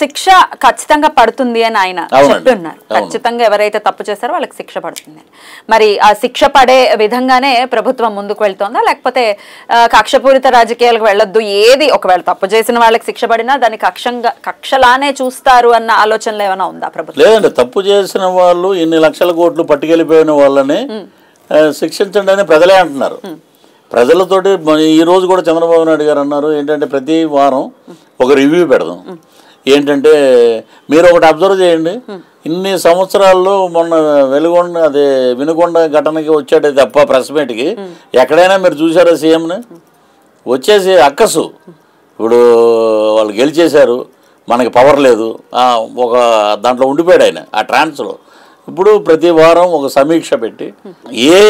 శిక్ష ఖచ్చితంగా పడుతుంది అని ఆయన చెప్తున్నారు. ఖచ్చితంగా ఎవరైతే తప్పు చేస్తారో వాళ్ళకి శిక్ష పడుతుంది. మరి ఆ శిక్ష పడే విధంగానే ప్రభుత్వం ముందుకు వెళ్తోందా, లేకపోతే కక్షపూరిత రాజకీయాలకు వెళ్ళొద్దు, ఏది ఒకవేళ తప్పు చేసిన వాళ్ళకి శిక్ష పడినా దాన్ని కక్షలానే చూస్తారు అన్న ఆలోచనలో ఏమైనా ఉందా ప్రభుత్వం? లేదండి, తప్పు చేసిన వాళ్ళు ఇన్ని లక్షల కోట్లు పట్టుకెళ్ళిపోయిన వాళ్ళని శిక్షించండి అని ప్రజలే అంటున్నారు. ప్రజలతోటి ఈ రోజు కూడా చంద్రబాబు నాయుడు గారు అన్నారు ఏంటంటే ప్రతి వారం ఒక రివ్యూ పెడదాం. ఏంటంటే మీరు ఒకటి అబ్జర్వ్ చేయండి, ఇన్ని సంవత్సరాల్లో మొన్న వినుకొండ ఘటనకి వచ్చాడే తప్ప ప్రెస్ మీట్కి ఎక్కడైనా మీరు చూసారా సీఎంని? వచ్చేసి అక్కసు ఇప్పుడు వాళ్ళు గెలిచేశారు, మనకి పవర్ లేదు, ఒక దాంట్లో ఉండిపోయాడు ఆయన ఆ ట్రాన్స్లో. ఇప్పుడు ప్రతి వారం ఒక సమీక్ష పెట్టి ఏ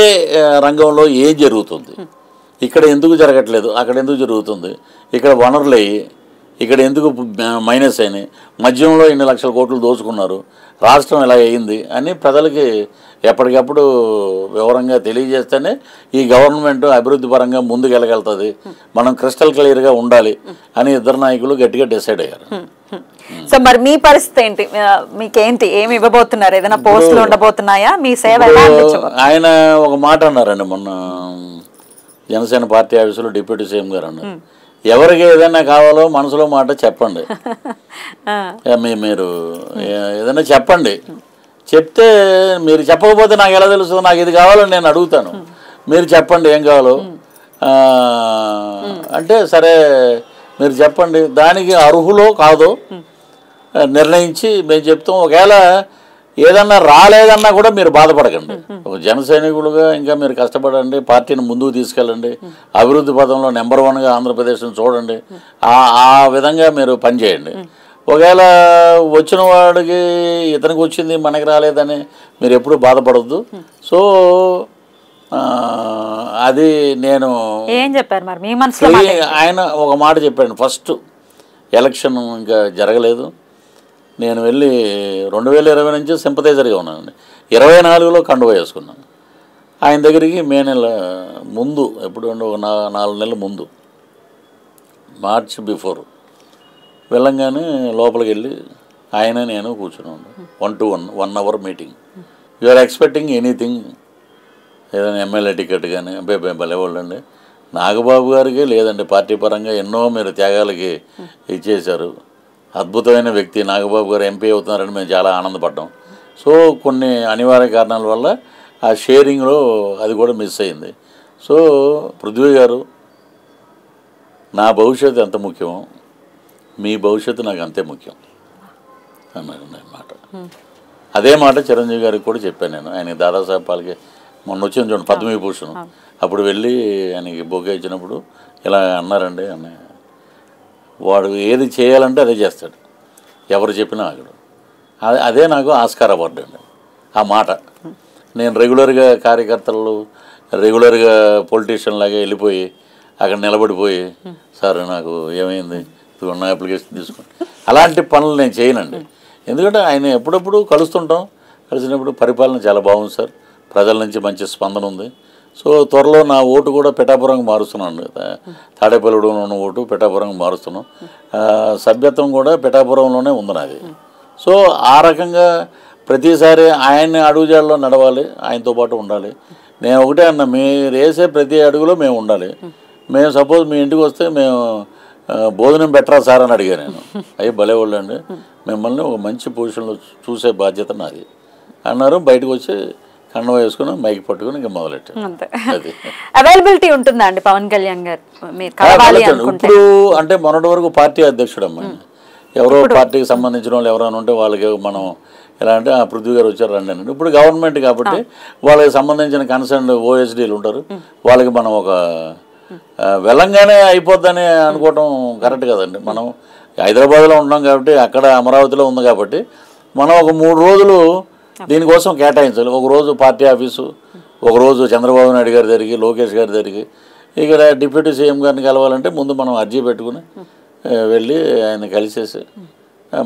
రంగంలో ఏం జరుగుతుంది, ఇక్కడ ఎందుకు జరగట్లేదు, అక్కడ ఎందుకు జరుగుతుంది, ఇక్కడ వనరులు అయ్యి ఇక్కడ ఎందుకు మైనస్ అయినాయి, మధ్యంలో ఇన్ని లక్షల కోట్లు దోచుకున్నారు, రాష్ట్రం ఎలా అయింది అని ప్రజలకి ఎప్పటికప్పుడు వివరంగా తెలియజేస్తేనే ఈ గవర్నమెంట్ అభివృద్ధి పరంగా ముందుకు వెళ్ళగలుగుతుంది, మనం క్రిస్టల్ క్లియర్గా ఉండాలి అని ఇద్దరు నాయకులు గట్టిగా డిసైడ్ అయ్యారు. సో మరి మీ పరిస్థితి ఏంటి? మీకేంటి, ఏమి ఇవ్వబోతున్నారు? ఏదైనా పోస్టులు ఉండబోతున్నాయా? మీ సేవ ఎలా అనిపించబోతుంది? ఆయన ఒక మాట అన్నారండి మొన్న జనసేన పార్టీ ఆఫీసులో డిప్యూటీ సీఎం గారు అన్నారు, ఎవరికి ఏదైనా కావాలో మనసులో మాట చెప్పండి, మీరు ఏదైనా చెప్పండి, చెప్తే మీరు చెప్పకపోతే నాకు ఎలా తెలుస్తుంది, నాకు ఇది కావాలని నేను అడుగుతాను, మీరు చెప్పండి ఏం కావాలో అంటే సరే మీరు చెప్పండి, దానికి అర్హులో కాదో నిర్ణయించి మేము చెప్తాం. ఒకవేళ ఏదన్నా రాలేదన్నా కూడా మీరు బాధపడకండి, ఒక జన సైనికులుగా ఇంకా మీరు కష్టపడండి, పార్టీని ముందుకు తీసుకెళ్ళండి, అభివృద్ధి పదంలో నెంబర్ 1గా ఆంధ్రప్రదేశ్ని చూడండి, ఆ విధంగా మీరు పనిచేయండి. ఒకవేళ వచ్చిన వాడికి ఇతనికి వచ్చింది మనకి రాలేదని మీరు ఎప్పుడు బాధపడద్దు. సో అది నేను ఏం చెప్పారు మరి మీ మనసులో? ఆయన ఒక మాట చెప్పాడు, ఫస్ట్ ఎలక్షన్ ఇంకా జరగలేదు, నేను వెళ్ళి 2020 నుంచి సింపథైజర్గా ఉన్నానండి, 24లో కండువ వేసుకున్నాను. ఆయన దగ్గరికి మే నెల ముందు, ఎప్పుడు ఒక 4 నెలల ముందు, మార్చ్ బిఫోర్ వెళ్ళంగానే లోపలికి వెళ్ళి ఆయన నేను కూర్చున్నాను, 1 hour meeting. You are expecting anything, ఏదైనా ఎమ్మెల్యే టికెట్ కానీ భలేవాళ్ళండి. నాగబాబు గారికి లేదండి, పార్టీ పరంగా ఎన్నో మీరు త్యాగాలకి ఇచ్చేశారు, అద్భుతమైన వ్యక్తి నాగబాబు గారు ఎంపీ అవుతున్నారని మేము చాలా ఆనందపడ్డాం. సో కొన్ని అనివార్య కారణాల వల్ల ఆ షేరింగ్లో అది కూడా మిస్ అయింది. సో పృథ్వీ గారు, నా భవిష్యత్తు ఎంత ముఖ్యమో మీ భవిష్యత్తు నాకు అంతే ముఖ్యం అన్నారు మాట. అదే మాట చిరంజీవి గారికి కూడా చెప్పాను నేను. ఆయనకి దాదాసాహెబ్ పాల్కే మొన్న వచ్చింది చూడండి పద్మవిభూషణ్, అప్పుడు వెళ్ళి ఆయనకి బొకే ఇచ్చినప్పుడు ఇలా అన్నారండి అన్న, వాడు ఏది చేయాలంటే అదే చేస్తాడు, ఎవరు చెప్పినా ఆగడు. అదే నాకు ఆస్కార్ అవార్డు అండి ఆ మాట. నేను రెగ్యులర్గా కార్యకర్తలు రెగ్యులర్గా పొలిటీషియన్ లాగా వెళ్ళిపోయి అక్కడ నిలబడిపోయి సార్ నాకు ఏమైంది ఉన్న అప్లికేషన్ తీసుకోండి అలాంటి పనులు నేను చేయనండి. ఎందుకంటే ఆయన ఎప్పుడప్పుడు కలుస్తుంటాం, కలిసినప్పుడు పరిపాలన చాలా బాగుంది సార్, ప్రజల నుంచి మంచి స్పందన ఉంది. సో త్వరలో నా ఓటు కూడా పిఠాపురంకి మారుస్తున్నాను, తాడేపల్లిలో ఉన్న ఓటు పిఠాపురంకి మారుస్తున్నాం, సభ్యత్వం కూడా పిఠాపురంలోనే ఉంది నాది. సో ఆ రకంగా ప్రతిసారి ఆయన్ని అడుగుజాడలో నడవాలి, ఆయనతో పాటు ఉండాలి. నేను ఒకటే అన్న, మీరు వేసే ప్రతి అడుగులో మేము ఉండాలి. మేము సపోజ్ మీ ఇంటికి వస్తే మేము భోజనం పెట్టరా సార్ అని అడిగాను నేను, అయ్యి భలేవాళ్ళు అండి, మిమ్మల్ని ఒక మంచి పొజిషన్లో చూసే బాధ్యత నాది అన్నారు. బయటకు వచ్చి కండం వేసుకుని మైక్ పట్టుకుని ఇంకా మొదలెట్టాను. అవైలబిలిటీ ఉంటుందా అండి పవన్ కళ్యాణ్ గారు? ఇప్పుడు అంటే మొన్నటి వరకు పార్టీ అధ్యక్షుడు అమ్మా, ఎవరో పార్టీకి సంబంధించిన వాళ్ళు ఎవరైనా ఉంటే వాళ్ళకి మనం ఎలా అంటే పృథ్వీ గారు వచ్చారు రండి అని. ఇప్పుడు గవర్నమెంట్ కాబట్టి వాళ్ళకి సంబంధించిన కన్సర్న్ ఓఎస్డీలు ఉంటారు, వాళ్ళకి మనం ఒక వెళ్ళంగానే అయిపోద్దని అనుకోవటం కరెక్ట్ కదండి. మనం హైదరాబాద్లో ఉన్నాం కాబట్టి, అక్కడ అమరావతిలో ఉంది కాబట్టి మనం ఒక 3 రోజులు దీనికోసం కేటాయించాలి. ఒకరోజు పార్టీ ఆఫీసు, ఒకరోజు చంద్రబాబు నాయుడు గారి దగ్గరికి, లోకేష్ గారి దగ్గరికి, ఇక్కడ డిప్యూటీ సీఎం గారిని కలవాలంటే ముందు మనం అర్జీ పెట్టుకుని వెళ్ళి ఆయన కలిసేసి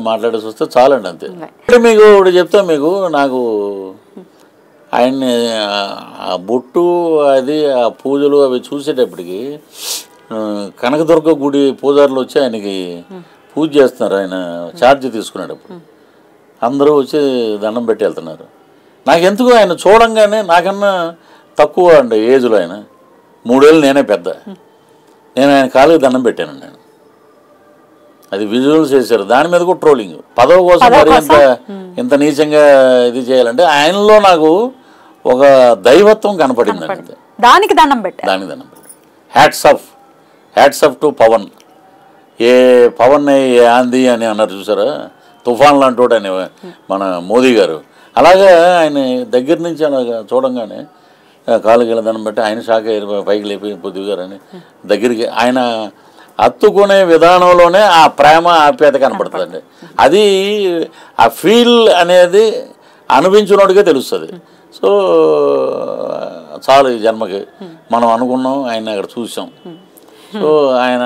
మాట్లాడేసి వస్తే చాలండి, అంతే. అంటే మీకు ఇప్పుడు చెప్తా, మీకు నాకు ఆయన్ని ఆ బొట్టు అది ఆ పూజలు అవి చూసేటప్పటికి కనకదుర్గ గుడి పూజారులు వచ్చి ఆయనకి పూజ చేస్తున్నారు, ఆయన ఛార్జ్ తీసుకునేటప్పుడు అందరూ వచ్చి దండం పెట్టి వెళ్తున్నారు. నాకెందుకు ఆయన చూడంగానే నాకన్నా తక్కువ అండి ఏజ్లో, ఆయన 3 ఏళ్ళు నేనే పెద్ద. నేను ఆయన కాళ్ళకి దండం పెట్టానండి. నేను అది విజువల్స్ చేశారు, దాని మీద కూడా ట్రోలింగ్. పదవి కోసం మరి ఇంత నీచంగా ఇది చేయాలంటే ఆయనలో నాకు ఒక దైవత్వం కనపడిందండి. దానికి దండం పెట్టాను. Hats off to Pawan. ఏ పవన్ ఏ ఆంది అని అన్నారు చూసారా, తుఫాన్ లాంటి అని మన మోదీ గారు. అలాగే ఆయన దగ్గర నుంచి అలాగా చూడంగానే కాళ్ళకి దండం పెట్టి ఆయన షాక్ అయ్యారు, పైకి లేపి పొద్దు గారని దగ్గరికి. ఆయన హత్తుకునే విధానంలోనే ఆ ప్రేమ ఆప్యాయత కనపడుతుందండి. అది ఆ ఫీల్ అనేది అనిపించినోడికే తెలుస్తుంది. సో చాలు ఈ జన్మకి మనం అనుకున్నాం, ఆయన అక్కడ చూసాం. సో ఆయన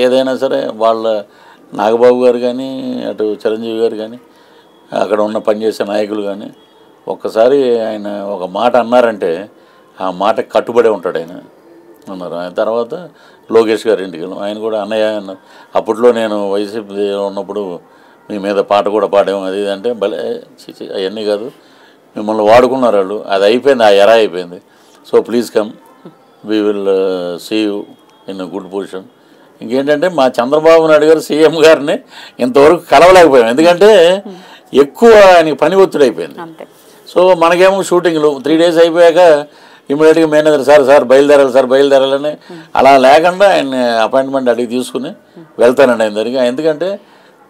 ఏదైనా సరే వాళ్ళ నాగబాబు గారు కానీ అటు చిరంజీవి గారు కానీ అక్కడ ఉన్న పనిచేసే నాయకులు కానీ ఒక్కసారి ఆయన ఒక మాట అన్నారంటే ఆ మాట కట్టుబడి ఉంటాడు ఆయన అన్నారు. ఆయన తర్వాత లోకేష్ గారి ఇంటికి వెళ్ళాం, ఆయన కూడా అన్నయ్య అన్నారు. అప్పట్లో నేను వైసీపీ ఉన్నప్పుడు మీ మీద పాట కూడా పాడాము అది అంటే భలే అవన్నీ కాదు, మిమ్మల్ని వాడుకున్నారు వాళ్ళు, అది అయిపోయింది, ఆ ఎరా అయిపోయింది. So please come, we will see you in good position. ఇంకేంటంటే మా చంద్రబాబు నాయుడు గారు సీఎం గారిని ఇంతవరకు కలవలేకపోయాం, ఎందుకంటే ఎక్కువ ఆయనకి పని ఒత్తిడి అయిపోయింది. సో మనకేమో షూటింగ్లు 3 days అయిపోయాక ఇమీడియట్గా మేనేజర్ సార్ బయలుదేరాలని అలా లేకుండా ఆయన అపాయింట్మెంట్ అడిగి తీసుకుని వెళ్తానండి ఆయన దగ్గరికి. ఎందుకంటే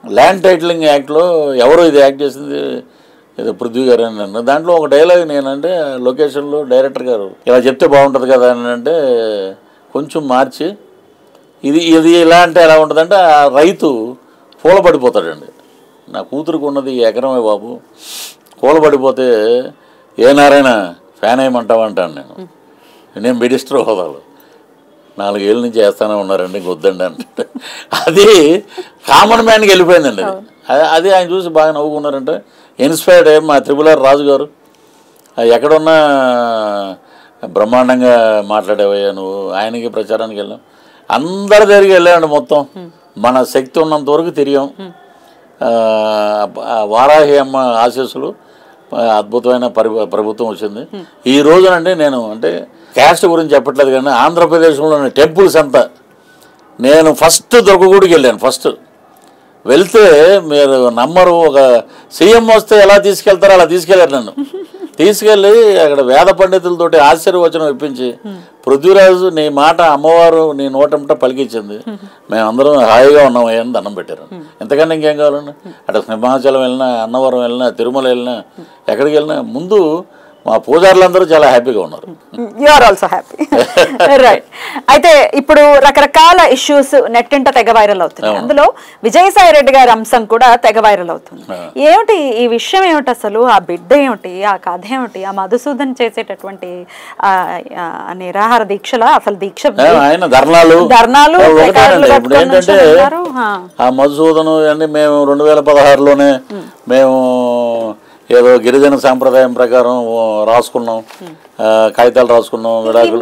ల్యాండ్ టైటిలింగ్ యాక్ట్లో ఎవరో ఇది యాక్ట్ చేసింది ఏదో పృథ్వీ గారు అని అన్నారు. దాంట్లో ఒక డైలాగ్ నేనంటే లొకేషన్లో డైరెక్టర్ గారు ఇలా చెప్తే బాగుంటుంది కదా అని అంటే కొంచెం మార్చి ఇది ఎలా అంటే ఎలా ఉంటుందంటే ఆ రైతు కూలబడిపోతాడండి. నా కూతురుకు ఉన్నది ఎకరమే బాబు, కూలబడిపోతే ఏ నారాయణ ఫ్యాన్ వేయమంటావా అంటాను నేను మినిస్టర్ హోదాలో 4 ఏళ్ళ నుంచి వేస్తానే ఉన్నారండి, వద్దండి అంటే అది కామన్ మ్యాన్కి వెళ్ళిపోయిందండి. అది ఆయన చూసి బాగా నవ్వుకున్నారంటే ఇన్స్పైర్డ్ అయ్యి మా త్రిపుల్ రాజు గారు ఎక్కడున్నా బ్రహ్మాండంగా మాట్లాడేవయ్యా నువ్వు, ఆయనకి ప్రచారానికి వెళ్ళాం, అందరి దగ్గరికి వెళ్ళామండి. మొత్తం మన శక్తి ఉన్నంత వరకు తిరిగాం. వారాహి అమ్మ ఆశీస్సులు, అద్భుతమైన ప్రభుత్వం వచ్చింది. ఈ రోజునండి నేను అంటే క్యాస్ట్ గురించి చెప్పట్లేదు కానీ ఆంధ్రప్రదేశ్లోని టెంపుల్స్ అంతా నేను ఫస్ట్ దుర్గగుడికి వెళ్ళాను. ఫస్ట్ వెళ్తే మీరు నమ్మరు, ఒక సీఎం వస్తే ఎలా తీసుకెళ్తారో అలా తీసుకెళ్ళారు. నన్ను తీసుకెళ్ళి అక్కడ వేద పండితులతోటి ఆశీర్వచనం ఇప్పించి పృథ్వీరాజు నీ మాట అమ్మవారు నీ నోటంట పలికించింది, మేమందరం హాయిగా ఉన్నామయ్యా అని దండం పెట్టారు. ఎంతకన్నా ఇంకేం కావాలండి. అటు సింహాచలం వెళ్ళినా, అన్నవరం వెళ్ళినా, తిరుమల వెళ్ళినా, ఎక్కడికి వెళ్ళినా ముందు మా పూజారులందరూ చాలా హ్యాపీగా ఉన్నారు. You are also happy, right. అయితే ఇప్పుడు రకరకాల ఇష్యూస్ నెట్టింట తెగ వైరల్ అవుతున్నాయి. అందులో విజయసాయి రెడ్డి గారి అంశం కూడా తెగ వైరల్ అవుతుంది. ఏమిటి ఈ విషయం, ఏమిటి అసలు ఆ బిడ్డ ఏమిటి, ఆ కథ ఏమిటి, ఆ మధుసూదన్ చేసేటటువంటి నిరాహార దీక్షల అసలు దీక్ష ధర్నాలు ఇప్పుడు ఏంటంటే ఆ మధుసూదను అన్ని మేము 2016లోనే మేము ఏదో గిరిజన సాంప్రదాయం ప్రకారం రాసుకున్నాం, కాగితాలు రాసుకున్నాం,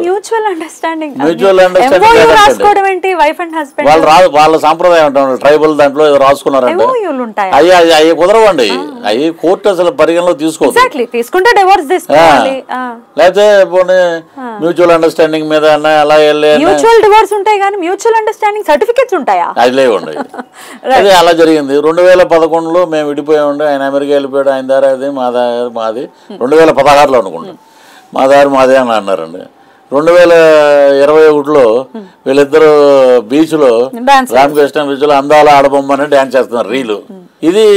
మ్యూచువల్ అండర్స్టాండింగ్ వాళ్ళ సాంప్రదాయం అంటారు ట్రైబల్ దాంట్లో ఏదో రాసుకున్నారంటే అవి కుదరవండి, అవి కోర్టు అసలు పరిగణలో తీసుకుంటే లేకపోతే మ్యూచువల్ అండర్స్టాండింగ్ మీద అలా మ్యూచువల్ డివోర్స్ ఉంటాయి కానీ మ్యూచువల్ అండర్స్టాండింగ్ సర్టిఫికెట్స్ ఉంటాయా? అది లేవండి. అదే అలా జరిగింది. 2011లో మేము విడిపోయామండి, ఆయన అమెరికా వెళ్ళిపోయాడు, ఆయన దారి అది మాది 2016లో అనుకుంటాం, మా దారి మాదే అని అన్నారండి. 2021లో వీళ్ళిద్దరు బీచ్లో రామకృష్ణ బీచ్లో అందాల ఆడబొమ్మని డ్యాన్స్ చేస్తున్నారు రీలు. ఇది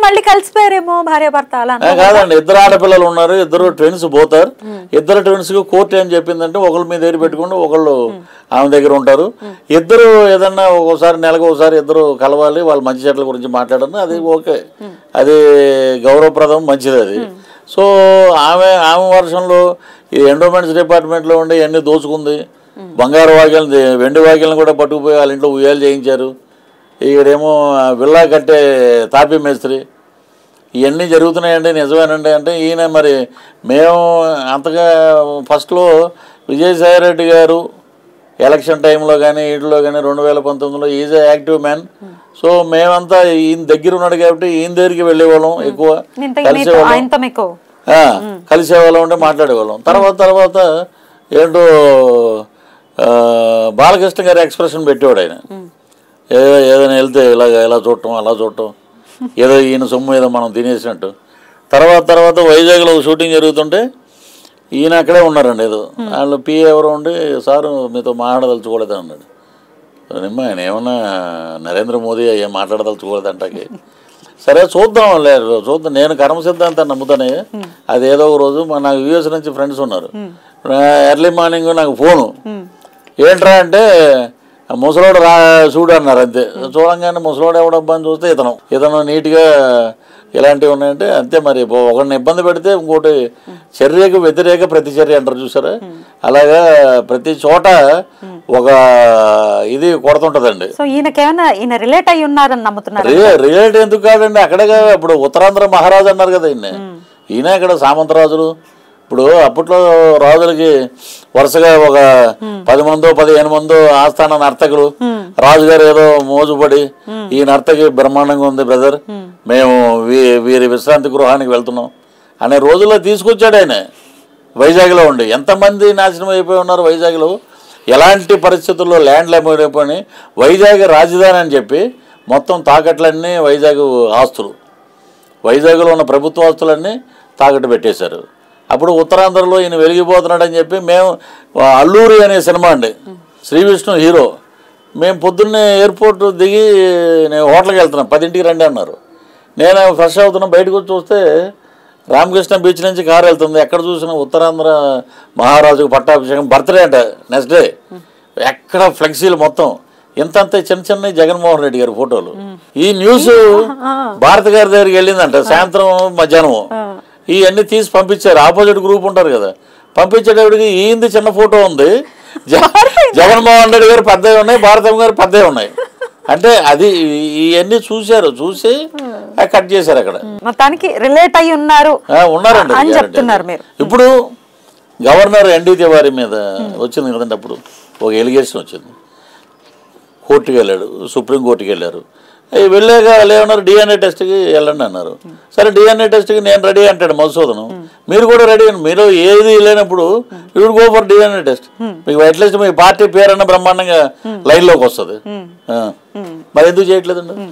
మళ్ళీ కలిసిపోయారేమో భార్య భర్త కాదండి, 2 ఆడపిల్లలు ఉన్నారు, 2 ట్విన్స్ పోతారు. 2 ట్విన్స్ కి కోర్టు ఏం చెప్పిందంటే ఒకళ్ళు మీ దగ్గర పెట్టుకుంటూ ఒకళ్ళు ఆమె దగ్గర ఉంటారు, 2 ఏదన్నా ఒక్కోసారి నెలకు ఒకసారి 2 కలవాలి, వాళ్ళ మంచి చెట్ల గురించి మాట్లాడారు, అది ఓకే, అది గౌరవప్రదం, మంచిది అది. సో ఆమె వర్షంలో ఈ ఎండోమెంట్స్ డిపార్ట్మెంట్లో ఉండి అన్నీ దోచుకుంది, బంగారు వాక్యాలను వెండి వాక్యాలను కూడా పట్టుకుపోయి వాళ్ళ ఇంట్లో ఉయ్యాలు చేయించారు. ఇక్కడేమో విల్లా కట్టే తాపీ మేస్త్రి, ఇవన్నీ జరుగుతున్నాయండి, నిజమేనండి అంటే ఈయన మరి మేము అంతగా ఫస్ట్లో విజయసాయి రెడ్డి గారు ఎలక్షన్ టైంలో కానీ వీటిలో కానీ 2019లో is a active man, so మేమంతా ఈయన దగ్గర ఉన్నాడు కాబట్టి ఈయన దగ్గరికి వెళ్ళేవాళ్ళం, ఎక్కువ కలిసేవాళ్ళం ఉంటే మాట్లాడేవాళ్ళం. తర్వాత ఏంటో బాలకృష్ణ గారి ఎక్స్ప్రెషన్ పెట్టేవాడు ఆయన. ఏదైనా వెళ్తే ఇలా చూడటం అలా చూడటం, ఏదో ఈయన సొమ్ము ఏదో మనం తినేసినట్టు. తర్వాత వైజాగ్లో షూటింగ్ జరుగుతుంటే ఈయన అక్కడే ఉన్నారండి. ఏదో వాళ్ళు పిఏ ఎవరో ఉండి, సారు మీతో మాట్లాడదలుచుకోలేదు అన్నాడు. ఆయన ఏమన్నా నరేంద్ర మోదీ ఏం మాట్లాడదలుచుకోలేదు అంటాకి. సరే చూద్దాం నేను కర్మ సిద్ధాంతాన్ని నమ్ముతానే. అది ఏదో ఒక రోజు నాకు యూఎస్ నుంచి ఫ్రెండ్స్ ఉన్నారు. ఎర్లీ మార్నింగ్ నాకు ఫోను, ఏంట్రా అంటే ముసలోడు చూడు అన్నారు. అంతే, చూడంగానే ముసలోడు ఎవడబ్బా అని చూస్తే ఇతను నీట్గా ఇలాంటివి ఉన్నాయంటే అంతే. మరి ఒకరిని ఇబ్బంది పెడితే ఇంకోటి చర్యకు వ్యతిరేక ప్రతిచర్య అంటారు చూసారా, అలాగా ప్రతి చోట ఒక ఇది కొడుతుంటదండి. రిలేట్ ఎందుకు కాదండి, అక్కడే ఇప్పుడు ఉత్తరాంధ్ర మహారాజు అన్నారు కదా ఈయన ఇక్కడ సామంతరాజులు. ఇప్పుడు అప్పట్లో రాజులకి వరుసగా ఒక 10 మందో 15 మందో ఆస్థాన నర్తకులు, రాజుగారు ఏదో మోజుపడి ఈ నర్తకి బ్రహ్మాండంగా ఉంది బ్రదర్, మేము వీరి విశ్రాంతి గృహానికి వెళ్తున్నాం అనే రోజుల్లో తీసుకొచ్చాడు ఆయన. వైజాగ్లో ఉండి ఎంతమంది నాశనం అయిపోయి ఉన్నారు వైజాగ్లో. ఎలాంటి పరిస్థితుల్లో ల్యాండ్ అయిపోయి వైజాగ్ రాజధాని అని చెప్పి మొత్తం తాకట్లన్నీ వైజాగ్ ఆస్తులు, వైజాగ్లో ఉన్న ప్రభుత్వ ఆస్తులన్నీ తాకట్టు పెట్టేశారు. అప్పుడు ఉత్తరాంధ్రలో ఈయన వెలిగిపోతున్నాడని చెప్పి మేము అల్లూరి అనే సినిమా అండి, శ్రీ విష్ణు హీరో, మేము పొద్దున్నే ఎయిర్పోర్ట్ దిగి నేను హోటల్కి వెళ్తున్నాను, 10ంటికి రండి అన్నారు. నేను ఫ్రెష్ అవుతున్నాను, బయటకు వచ్చి చూస్తే రామకృష్ణ బీచ్ నుంచి కారు వెళ్తుంది. ఎక్కడ చూసినా ఉత్తరాంధ్ర మహారాజుకు పట్టాభిషేకం, బర్త్డే అంట నెక్స్ట్ డే, ఎక్కడ ఫ్లెక్సీలు మొత్తం ఇంతంత చిన్న జగన్మోహన్ రెడ్డి గారి ఫోటోలు. ఈ న్యూస్ భారత గారి దగ్గరికి వెళ్ళిందంట సాయంత్రం మధ్యాహ్నం. ఇవన్నీ తీసి పంపించారు, ఆపోజిట్ గ్రూప్ ఉంటారు కదా, పంపించేటప్పటికి ఈయనది చిన్న ఫోటో ఉంది, జగన్మోహన్ రెడ్డి గారు పెద్దవి ఉన్నాయి, భారతమ్మ గారు పెద్దవి ఉన్నాయి. అంటే అది ఇవన్నీ చూశారు, చూసి కట్ చేశారు. అక్కడ మొత్తానికి రిలేట్ అయ్యి ఉన్నారండి. ఇప్పుడు గవర్నర్ ఎన్డీ తివారీ మీద వచ్చింది కదండి, అప్పుడు ఒక ఎలిగేషన్ వచ్చింది, కోర్టుకి వెళ్ళాడు, సుప్రీంకోర్టుకి వెళ్ళారు. వెళ్ళాక ఏమన్నారు, డిఎన్ఏ టెస్ట్కి వెళ్ళండి అన్నారు. సరే డిఎన్ఏ టెస్ట్కి నేను రెడీ అంటాడు మధుసూదనం, మీరు కూడా రెడీ అండి, మీరు ఏది లేనప్పుడు you go for DNA test, మీకు అట్లీస్ట్ మీ పార్టీ పేరన్నా బ్రహ్మాండంగా లైన్లోకి వస్తుంది, మరి ఎందుకు చేయట్లేదండి.